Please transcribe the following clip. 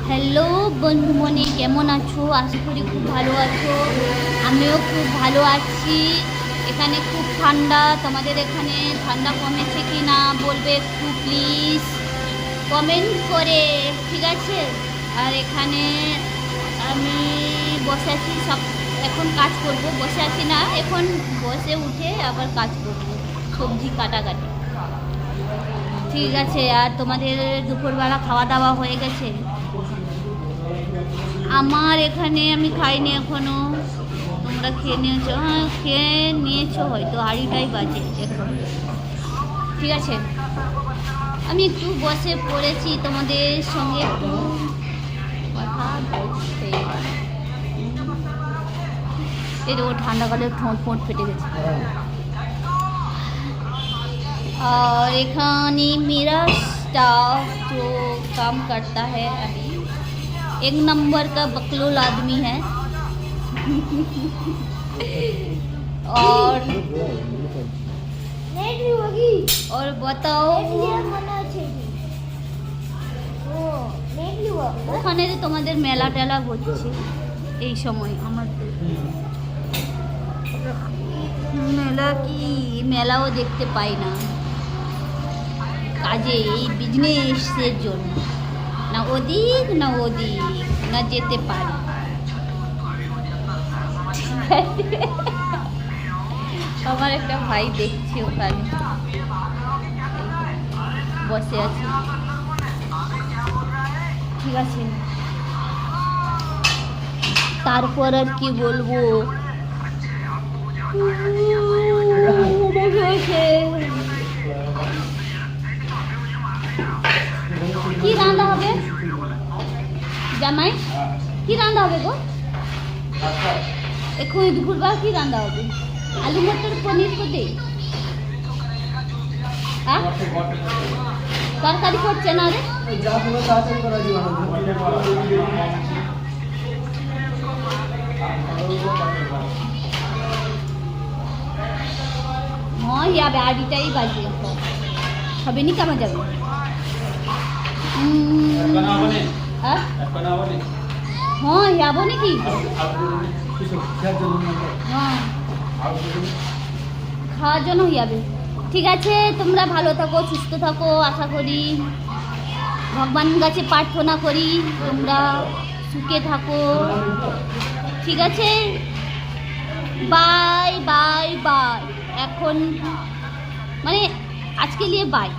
Hello বন্ধুমণি, কেমন আছো? আশা করি খুব ভালো আছো। আমিও খুব ভালো আছি। এখানে খুব ঠান্ডা। তোমাদের এখানে ঠান্ডা কমেছে কি না বলবে একটু প্লিজ কমেন্ট করে, ঠিক আছে? আর এখানে আমি বসে আছি, সব এখন কাজ করব। বসে আছি না, এখন বসে উঠে আবার কাজ করব, সবজি কাটাকাটি। ঠিক আছে। আর তোমাদের দুপুরবেলা খাওয়া দাওয়া হয়ে গেছে? আমার এখানে আমি খাইনি এখনো। তোমরা খেয়ে নিয়েছো? হ্যাঁ, খেয়ে নিয়েছো হয়তো, আড়াইটাই বাজে এখন। ঠিক আছে, আমি একটু বসে পড়েছি, তোমাদের সঙ্গে একটু কথা বলতে। এই দেখো ঠান্ডাকালে ঠোঁট ফোঁট ফেটে গেছে। और एखानी मेरा स्टाफ जो काम करता है अभी एक नंबर का बकलोल आदमी है। और बताओ ওখানে যে তোমাদের মেলা টেলা হচ্ছে এই সময়, আমার মেলা কি মেলাও দেখতে পাই না, কাজে এই বিজনেসের জন্য না ওদিক না ওদিক না যেতে পারি। আমার একটা ভাই দেখছি ওখানে বসে আছে। ঠিক আছে, তারপর আর কি বলবো। কি রান্না হবে জামাই? কি রান্না হবে গো এখন দুপুরবেলা? কি রান্না হবে? আলু মটর পনির কোথায়? হ্যাঁ, তরকারি করছে না রে? हाँ याबे आड़ीटाई बाजे হবে নি, কেমন যাবে? হ্যাঁ যাবো নাকি? হ্যাঁ, খাওয়ার জন্য যাবে। ঠিক আছে, তোমরা ভালো থাকো, সুস্থ থাকো। আশা করি ভগবান কাছে প্রার্থনা করি তোমরা সুখে থাকো। ঠিক আছে, বাই বাই বাই। এখন মানে আজকে নিয়ে বাই।